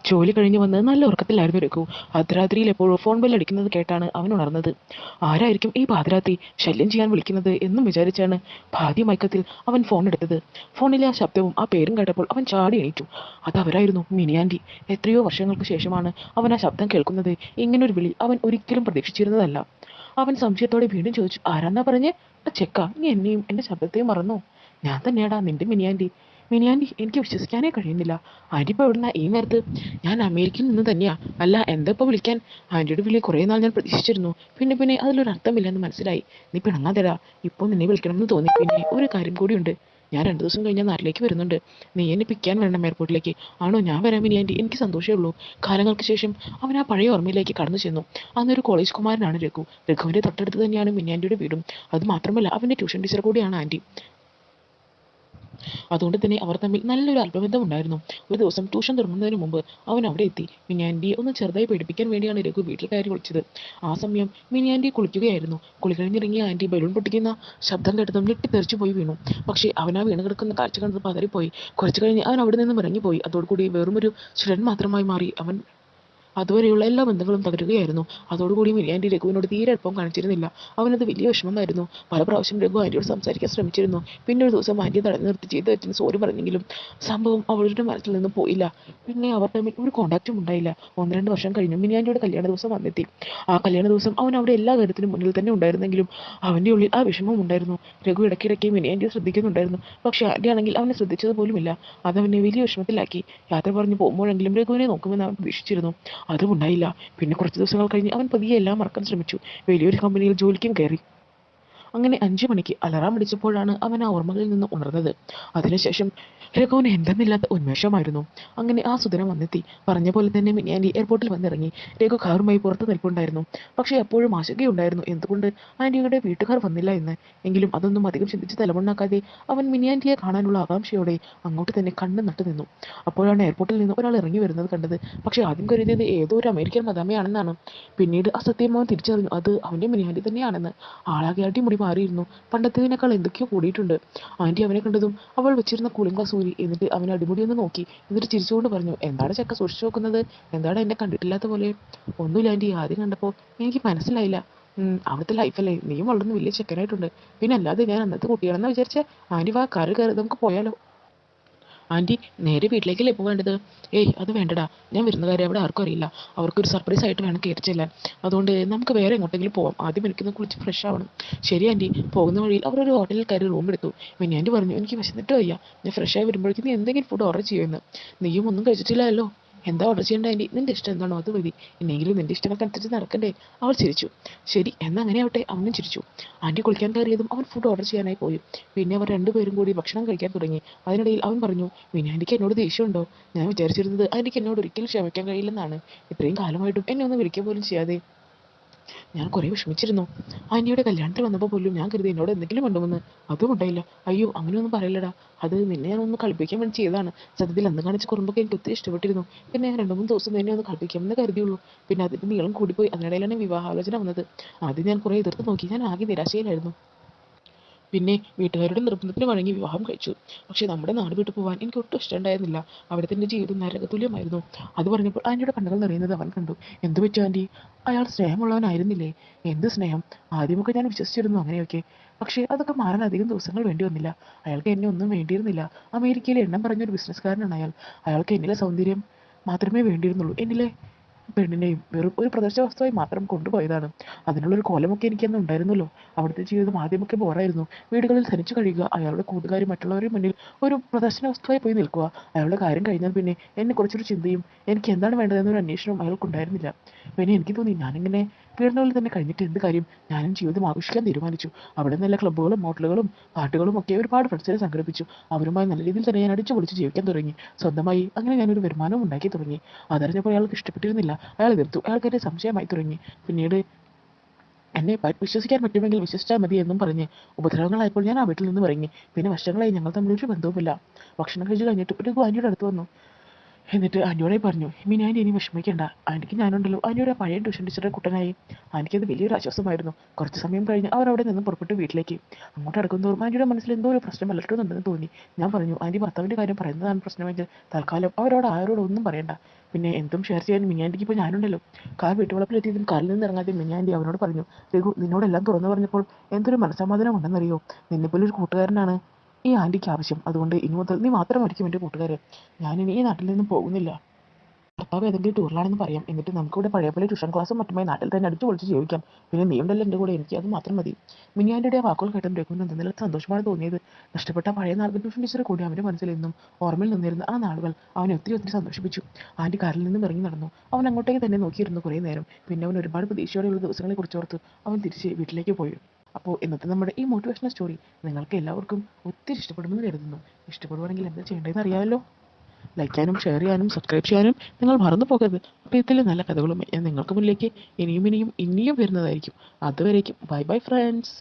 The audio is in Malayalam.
ജോലി കഴിഞ്ഞ് വന്ന് നല്ല ഉറക്കത്തിലായിരുന്നു രഘു. അർദ്ധരാത്രിയിൽ എപ്പോഴോ ഫോൺ ബെല്ലടിക്കുന്നത് കേട്ടാണ് അവൻ ഉണർന്നത്. ആരായിരിക്കും ഈ പാതിരാത്രി ശല്യം ചെയ്യാൻ വിളിക്കുന്നത് എന്നും വിചാരിച്ചാണ് ഭാര്യ മയക്കത്തിൽ അവൻ ഫോൺ എടുത്തത്. ഫോണിലെ ആ ശബ്ദവും ആ പേരും കേട്ടപ്പോൾ അവൻ ചാടി എണീറ്റു. അതവരായിരുന്നു മിനിയാൻറ്റി. എത്രയോ വർഷങ്ങൾക്ക് ശേഷമാണ് അവൻ ആ ശബ്ദം കേൾക്കുന്നത്. ഇങ്ങനൊരു വിളി അവൻ ഒരിക്കലും പ്രതീക്ഷിച്ചിരുന്നതല്ല. അവൻ സംശയത്തോടെ വീണ്ടും ചോദിച്ചു, ആരാന്നാ പറഞ്ഞേ? ചെക്ക, നീ എന്നെയും എൻ്റെ ശബ്ദത്തെയും മറന്നോ? ഞാൻ തന്നെയാടാ നിന്റെ മിനിയാൻറ്റി. മിനിയാൻറ്റി, എനിക്ക് വിശ്വസിക്കാനേ കഴിയുന്നില്ല. ആൻറ്റി ഇപ്പോൾ എവിടുന്നാ ഈ നേരത്ത്? ഞാൻ അമേരിക്കയിൽ നിന്ന് തന്നെയാ. അല്ല, എന്താ ഇപ്പോൾ വിളിക്കാൻ? ആൻറ്റിയുടെ വിളി കുറേ നാൾ ഞാൻ പ്രതീക്ഷിച്ചിരുന്നു. പിന്നെ അതിലൊരു അർത്ഥമില്ലെന്ന് മനസ്സിലായി. നീ പിണങ്ങാതെടാ. ഇപ്പോൾ നിന്നെ വിളിക്കണമെന്ന് തോന്നി. പിന്നെ ഒരു കാര്യം കൂടിയുണ്ട്. ഞാൻ 2 ദിവസം കഴിഞ്ഞാൽ നാട്ടിലേക്ക് വരുന്നുണ്ട്. നീ എന്നെ പിക്കാൻ വരണം എയർപോർട്ടിലേക്ക്. ആണോ? ഞാൻ വരാം മിനിയാൻറ്റി, എനിക്ക് സന്തോഷമേ ഉള്ളൂ. കാലങ്ങൾക്ക് ശേഷം അവൻ ആ പഴയ ഓർമ്മയിലേക്ക് കടന്നു ചെന്നു. അന്നൊരു കോളേജ് കുമാരനാണ് രഘു. രഘുവിൻ്റെ തൊട്ടടുത്ത് തന്നെയാണ് മിനിയാൻറ്റിയുടെ വീടും. അത് മാത്രമല്ല, അവൻ്റെ ട്യൂഷൻ ടീച്ചർ കൂടിയാണ് ആൻറ്റി. അതുകൊണ്ട് തന്നെ അവർ തമ്മിൽ നല്ലൊരു ആത്മബന്ധം ഉണ്ടായിരുന്നു. ഒരു ദിവസം ട്യൂഷൻ തുടങ്ങുന്നതിന് മുമ്പ് അവൻ അവിടെ എത്തി. മിനിയാൻറ്റിയെ ഒന്ന് ചെറുതായി പേടിപ്പിക്കാൻ വേണ്ടിയാണ് രഘു വീട്ടിൽ കയറി വിളിച്ചത്. ആ സമയം മിനിയാൻറ്റി കുളിക്കുകയായിരുന്നു. കുളി കഴിഞ്ഞിറങ്ങിയ ആൻറ്റി ബലൂൺ പൊട്ടിക്കുന്ന ശബ്ദം കേട്ടതും ഞെട്ടിത്തെറിച്ചു പോയി വീണു. പക്ഷേ അവൻ ആ വീണ് കിടക്കുന്ന കാഴ്ച കണ്ടത് പതറിപ്പോയി. കുറച്ചു കഴിഞ്ഞ് അവൻ അവിടെ നിന്നും ഇറങ്ങിപ്പോയി. അതോടുകൂടി വെറുമൊരു ചുരൻ മാത്രമായി മാറി അവൻ. അതുവരെയുള്ള എല്ലാ ബന്ധങ്ങളും തകരുകയായിരുന്നു. അതോടുകൂടി മിനിയാൻറ്റി രഘുവിനോട് തീരെ അടുപ്പം കാണിച്ചിരുന്നില്ല. അവനത് വലിയ വിഷമമായിരുന്നു. പല പ്രാവശ്യം രഘു ആൻറ്റിയോട് സംസാരിക്കാൻ ശ്രമിച്ചിരുന്നു. പിന്നെ ഒരു ദിവസം ആൻറ്റിയെ തടഞ്ഞു നിർത്തി ചെയ്ത് തെറ്റിന് സോറി പറഞ്ഞെങ്കിലും സംഭവം അവളുടെ മനസ്സിൽ നിന്ന് പോയില്ല. പിന്നെ അവർ തമ്മിൽ ഒരു കോണ്ടാക്റ്റും ഉണ്ടായില്ല. 1-2 വർഷം കഴിഞ്ഞു മിനിയാൻറ്റിയുടെ കല്യാണ ദിവസം വന്നെത്തി. ആ കല്യാണ ദിവസം അവൻ അവിടെ എല്ലാ കാര്യത്തിനും മുന്നിൽ തന്നെ ഉണ്ടായിരുന്നെങ്കിലും അവൻ്റെ ഉള്ളിൽ ആ വിഷമം ഉണ്ടായിരുന്നു. രഘു ഇടയ്ക്കിടയ്ക്ക് മിനിയാൻറ്റിയെ ശ്രദ്ധിക്കുന്നുണ്ടായിരുന്നു. പക്ഷേ ആൻറ്റി ആണെങ്കിൽ അവനെ ശ്രദ്ധിച്ചത് പോലുമില്ല. അതവനെ വലിയ വിഷമത്തിലാക്കി. യാത്ര പറഞ്ഞു പോകുമ്പോഴെങ്കിലും രഘുവിനെ നോക്കുമെന്ന് അവൻ പ്രതീക്ഷിച്ചിരുന്നു. അതും ഉണ്ടായില്ല. പിന്നെ കുറച്ച് ദിവസങ്ങൾ കഴിഞ്ഞ് അവൻ പതിയെ എല്ലാം മറക്കാൻ ശ്രമിച്ചു. വലിയൊരു കമ്പനിയിൽ ജോലിക്കും കയറി. അങ്ങനെ 5 മണിക്ക് അലാറാം അടിച്ചപ്പോഴാണ് അവൻ ആ ഓർമ്മകളിൽ നിന്ന് ഉണർന്നത്. അതിനുശേഷം രഘുവിന് എന്തെന്നില്ലാത്ത ഉന്മേഷമായിരുന്നു. അങ്ങനെ ആ സുദിനം വന്നെത്തി. പറഞ്ഞ പോലെ തന്നെ മിനിയാൻറ്റി എയർപോർട്ടിൽ വന്നിറങ്ങി. രഘു കാറുമായി പുറത്ത് നിൽപ്പുണ്ടായിരുന്നു. പക്ഷേ എപ്പോഴും ആശങ്കയുണ്ടായിരുന്നു എന്തുകൊണ്ട് ആൻറ്റിയുടെ വീട്ടുകാർ വന്നില്ല എന്ന്. എങ്കിലും അതൊന്നും അധികം ചിന്തിച്ച് തലമുണ്ടാക്കാതെ അവൻ മിനിയാൻറ്റിയെ കാണാനുള്ള ആകാംക്ഷയോടെ അങ്ങോട്ട് തന്നെ കണ്ണ് നട്ടു നിന്നു. അപ്പോഴാണ് എയർപോർട്ടിൽ നിന്ന് ഒരാൾ ഇറങ്ങി വരുന്നത് കണ്ടത്. പക്ഷേ ആദ്യം കരുതിയത് ഏതോ ഒരു അമേരിക്കൻ മദാമയാണെന്നാണ്. പിന്നീട് ആ സത്യം അവൻ തിരിച്ചറിഞ്ഞു. അത് അവൻ്റെ മിനിയാൻറ്റി തന്നെയാണെന്ന്. ആളാകെ അടിമുടി മാറിയിരുന്നു. പണ്ടത്തേതിനേക്കാൾ എന്തൊക്കെയോ കൂടിയിട്ടുണ്ട്. ആൻറ്റി അവനെ കണ്ടതും അവൾ വെച്ചിരുന്ന കൂളിംഗ് ഗ്ലാസ് ഊരി എന്നിട്ട് അവനെ അടിമുടി ഒന്ന് നോക്കി. എന്നിട്ട് ചിരിച്ചുകൊണ്ട് പറഞ്ഞു, എന്താണ് ചക്ക സൂക്ഷിച്ചു നോക്കുന്നത്? എന്താണ് എന്നെ കണ്ടിട്ടില്ലാത്ത പോലെ? ഒന്നുമില്ല ആൻറ്റി, ആദ്യം കണ്ടപ്പോൾ എനിക്ക് മനസ്സിലായില്ല. അവിടുത്തെ ലൈഫല്ലേ, നീയും വളർന്ന് വലിയ ചെക്കനായിട്ടുണ്ട്. പിന്നെ അല്ലാതെ ഞാൻ അന്നത്തെ കുട്ടിയാണെന്ന് വിചാരിച്ച? ആൻറ്റി വാ, കാറ് കയറി നമുക്ക് പോയാലോ? ആൻറ്റി, നേരെ വീട്ടിലേക്കല്ലേ പോവേണ്ടത്? ഏയ്, അത് വേണ്ടടാ. ഞാൻ വരുന്ന കാര്യം അവിടെ ആർക്കും അറിയില്ല. അവർക്കൊരു സർപ്രൈസ് ആയിട്ട് വേണം കയറി ചെല്ലാൻ. അതുകൊണ്ട് നമുക്ക് വേറെ എങ്ങോട്ടെങ്കിലും പോവാം. ആദ്യം എനിക്കൊന്ന് കുളിച്ച് ഫ്രഷ് ആവണം. ശരി ആൻറ്റി. പോകുന്ന വഴിയിൽ അവർ ഒരു ഹോട്ടലിൽ കയറി റൂം എടുത്തു. പിന്നെ ആൻറ്റി പറഞ്ഞു, എനിക്ക് വിശന്നിട്ട് വയ്യ. ഞാൻ ഫ്രഷ് ആയി വരുമ്പോഴേക്കും നീ എന്തെങ്കിലും ഫുഡ് ഓർഡർ ചെയ്യുമെന്ന്. നീയും ഒന്നും കഴിച്ചിട്ടില്ലല്ലോ. എന്താ ഓർഡർ ചെയ്യേണ്ട ആൻറ്റി? നിൻ്റെ ഇഷ്ടം എന്താണോ അത് മതി. എന്നെങ്കിലും നിൻ്റെ ഇഷ്ടങ്ങൾക്കനുസരിച്ച് നടക്കണ്ടേ? അവൾ ചിരിച്ചു. ശരി, എന്നാൽ അങ്ങനെ ആവട്ടെ. അവനും ചിരിച്ചു. ആൻറ്റി കുളിക്കാൻ കയറിയതും അവൻ ഫുഡ് ഓർഡർ ചെയ്യാനായി പോയി. പിന്നെ അവർ രണ്ടുപേരും കൂടി ഭക്ഷണം കഴിക്കാൻ തുടങ്ങി. അതിനിടയിൽ അവൻ പറഞ്ഞു, പിന്നെ ആൻറ്റിക്ക് എന്നോട് ദേഷ്യമുണ്ടോ? ഞാൻ വിചാരിച്ചിരുന്നത് ആൻറ്റിക്ക് എന്നോട് ഒരിക്കലും ക്ഷമിക്കാൻ കഴിയില്ലെന്നാണ്. ഇത്രയും കാലമായിട്ടും എന്നെ ഒന്ന് വിളിക്കുക പോലും ചെയ്യാതെ ഞാൻ കുറേ വിഷമിച്ചിരുന്നു. ആൻറ്റിയുടെ കല്യാണത്തിൽ വന്നപ്പോൾ പോലും ഞാൻ കരുതി എന്നോട് എന്തെങ്കിലും ഉണ്ടെന്ന്. അതും ഉണ്ടായില്ല. അയ്യോ, അങ്ങനെയൊന്നും പറയില്ലടാ. അത് നിന്നെ ഞാനൊന്ന് കളിപ്പിക്കാൻ വേണ്ടി ചെയ്തതാണ്. സത്യത്തിൽ അന്ന് കാണിച്ച കുറുമ്പൊക്കെ എനിക്ക് ഒത്തിരി ഇഷ്ടപ്പെട്ടിരുന്നു. പിന്നെ ഞാൻ 2-3 ദിവസം നിന്നെ ഒന്ന് കളിപ്പിക്കാമെന്ന് കരുതിയുള്ളൂ. പിന്നെ അതിൻ്റെ നീളം കൂടിപ്പോയി. അതിനിടയിലാണ് വിവാഹാലോചന വന്നത്. ആദ്യം ഞാൻ കുറേ എതിർത്ത് നോക്കി. ഞാൻ ആകെ നിരാശയിലായിരുന്നു. പിന്നെ വീട്ടുകാരുടെ നിർബന്ധത്തിന് വഴങ്ങി വിവാഹം കഴിച്ചു. പക്ഷേ നമ്മുടെ നാട് വിട്ടു പോകാൻ എനിക്ക് ഒട്ടും ഇഷ്ടമുണ്ടായിരുന്നില്ല. അവിടുത്തെ എൻ്റെ ജീവിതം നരകതുല്യമായിരുന്നു. അത് പറഞ്ഞപ്പോൾ ആൻറ്റിയുടെ കണ്ണുകൾ നിറയുന്നത് അവൻ കണ്ടു. എന്തു പറ്റി ആൻറ്റി? അയാൾ സ്നേഹമുള്ളവനായിരുന്നില്ലേ? എന്ത് സ്നേഹം? ആദ്യമൊക്കെ ഞാൻ വിശ്വസിച്ചിരുന്നു അങ്ങനെയൊക്കെ. പക്ഷേ അതൊക്കെ മാറാൻ അധികം ദിവസങ്ങൾ വേണ്ടി വന്നില്ല. അയാൾക്ക് എന്നെ ഒന്നും വേണ്ടിയിരുന്നില്ല. അമേരിക്കയിലെ എണ്ണം പറഞ്ഞൊരു ബിസിനസ്സുകാരനാണ് അയാൾ. അയാൾക്ക് എന്നിലെ സൗന്ദര്യം മാത്രമേ വേണ്ടിയിരുന്നുള്ളൂ. എന്നിലെ പെണ്ണിനെയും വെറും ഒരു പ്രദർശന വസ്തുവായി മാത്രം കൊണ്ടുപോയതാണ്. അതിനുള്ളൊരു കോലമൊക്കെ എനിക്കന്ന് ഉണ്ടായിരുന്നല്ലോ. അവിടുത്തെ ജീവിതം ആദ്യമൊക്കെ ബോറായിരുന്നു. വീടുകളിൽ തനിച്ചു കഴിയുക, അയാളുടെ കൂട്ടുകാരും മറ്റുള്ളവരുടെ മുന്നിൽ ഒരു പ്രദർശന വസ്തുവായി പോയി നിൽക്കുക. അയാളുടെ കാര്യം കഴിഞ്ഞാൽ പിന്നെ എന്നെക്കുറിച്ചൊരു ചിന്തയും എനിക്ക് എന്താണ് വേണ്ടതെന്നൊരു അന്വേഷണവും അയാൾക്കുണ്ടായിരുന്നില്ല. പിന്നെ എനിക്ക് തോന്നി, ഞാനിങ്ങനെ വീടിനുള്ളിൽ തന്നെ കഴിഞ്ഞിട്ട് എന്ത് കാര്യം? ഞാനും ജീവിതം ആഘോഷിക്കാൻ തീരുമാനിച്ചു. അവിടെ നല്ല ക്ലബ്ബുകളും ഹോട്ടലുകളും പാട്ടുകളും ഒക്കെ ഒരുപാട് ഫ്രണ്ട്സിനെ സംഘടിപ്പിച്ചു. അവരുമായി നല്ല രീതിയിൽ തന്നെ ഞാൻ അടിച്ചു പൊളിച്ച് ജീവിക്കാൻ തുടങ്ങി. സ്വന്തമായി അങ്ങനെ ഞാനൊരു വരുമാനവും ഉണ്ടാക്കി തുടങ്ങി. അതറിഞ്ഞപ്പോൾ അയാൾക്ക് ഇഷ്ടപ്പെട്ടിരുന്നില്ല. അയാൾ എതിർത്തു. അയാൾക്ക് എന്നെ സംശയമായി തുടങ്ങി. പിന്നീട് എന്നെ വിശ്വസിക്കാൻ പറ്റുമെങ്കിൽ വിശ്വസിച്ചാൽ മതി എന്നും പറഞ്ഞ് ഉപദ്രവങ്ങളായപ്പോൾ ഞാൻ ആ വീട്ടിൽ നിന്ന് ഇറങ്ങി. പിന്നെ വർഷങ്ങളായി ഞങ്ങൾ തമ്മിലൊരു ബന്ധവുമില്ല. ഭക്ഷണം കഴിച്ച് കഴിഞ്ഞിട്ട് ഒരു ആൻറ്റിയുടെ അടുത്ത് വന്നു. എന്നിട്ട് ആൻറ്റിയോടെ പറഞ്ഞു മിനി ആൻറ്റി ഇനി വിഷമിക്കേണ്ട, ആൻറ്റിക്ക് ഞാനുണ്ടല്ലോ. ആൻറ്റിയുടെ പഴയ ട്യൂഷൻ ടീച്ചറുടെ കുട്ടനായി. ആൻറ്റിക്കത് വലിയൊരു ആശ്വാസമായിരുന്നു. കുറച്ച് സമയം കഴിഞ്ഞ് അവർ അവിടെ നിന്ന് പുറപ്പെട്ട് വീട്ടിലേക്ക്. അങ്ങോട്ട് അടുക്കുന്നതോറും ആൻറ്റിയുടെ മനസ്സിൽ എന്തോ ഒരു പ്രശ്നം അലട്ടുന്നുണ്ടെന്ന് തോന്നി. ഞാൻ പറഞ്ഞു ആൻറ്റി ഭർത്താവിൻ്റെ കാര്യം പറയുന്നതാണ് പ്രശ്നമെങ്കിൽ തൽക്കാലം അവരോട് ആരോടും ഒന്നും പറയണ്ട. പിന്നെ എന്തും ഷെയർ ചെയ്യാൻ മിനി ആൻറ്റിക്ക് ഇപ്പോൾ ഞാനുണ്ടല്ലോ. കാർ വീട്ടുവളപ്പിലെത്തിയതും കാറിൽ നിന്ന് ഇറങ്ങാതെ മിനി ആൻറ്റി അവനോട് പറഞ്ഞു രഘു നിന്നോടെല്ലാം തുറന്നു പറഞ്ഞപ്പോൾ എന്തൊരു മനസ്സമാധാനം ഉണ്ടെന്നറിയോ. നിന്നെപ്പോലൊരു കൂട്ടുകാരനാണ് ഈ ആൻറ്റിക്ക് ആവശ്യം. അതുകൊണ്ട് ഇനി മുതൽ നീ മാത്രമായിരിക്കും എൻ്റെ കൂട്ടുകാരൻ. ഞാനിനി ഈ നാട്ടിൽ നിന്നും പോകുന്നില്ല. ഭർത്താവ് ഏതെങ്കിലും ടൂറിലാണെന്ന് പറയാം. എന്നിട്ട് നമുക്കിവിടെ പഴയ പോലെ ട്യൂഷൻ ക്ലാസ്സും മറ്റുമായി നാട്ടിൽ തന്നെ അടിച്ചു പൊളിച്ച് ജീവിക്കാം. പിന്നെ നീ ഉണ്ടല്ലോ എൻ്റെ കൂടെ, എനിക്ക് അത് മാത്രം മതി. മിനിയാൻ്റെ ആ വാക്കുകൾ കേട്ടും രഘുവിന് എന്തെങ്കിലും സന്തോഷമാണ് തോന്നിയത്. നഷ്ടപ്പെട്ട പഴയ നാളുകൾ ട്യൂഷൻ ടീച്ചർ കൂടി അവൻ്റെ മനസ്സിൽ നിന്നും ഓർമ്മയിൽ നിന്നിരുന്ന ആ നാളുകൾ അവനെ ഒത്തിരി ഒത്തിരി സന്തോഷിപ്പിച്ചു. ആൻറ്റി കാറിൽ നിന്നും ഇറങ്ങി നടന്നു. അവൻ അങ്ങോട്ടേക്ക് തന്നെ നോക്കിയിരുന്നു കുറേ നേരം. പിന്നെ അവൻ ഒരുപാട് പ്രതീക്ഷയോടെയുള്ള ദിവസങ്ങളെ കുറിച്ചോർത്ത് അവൻ തിരിച്ച് വീട്ടിലേക്ക് പോയി. അപ്പോൾ ഇന്നത്തെ നമ്മുടെ ഈ മോട്ടിവേഷണൽ സ്റ്റോറി നിങ്ങൾക്ക് എല്ലാവർക്കും ഒത്തിരി ഇഷ്ടപ്പെടുമെന്ന് കരുതുന്നു. ഇഷ്ടപ്പെടുവാണെങ്കിൽ എന്താ ചെയ്യേണ്ടതെന്ന് അറിയാമല്ലോ. ലൈക്ക് ചെയ്യാനും ഷെയർ ചെയ്യാനും സബ്സ്ക്രൈബ് ചെയ്യാനും നിങ്ങൾ മറന്നു പോകരുത്. അപ്പോൾ ഇതിൽ നല്ല കഥകളും ഞാൻ നിങ്ങൾക്ക് മുന്നിലേക്ക് ഇനിയും ഇനിയും ഇനിയും വരുന്നതായിരിക്കും. അതുവരേക്കും ബൈ ബൈ ഫ്രണ്ട്സ്.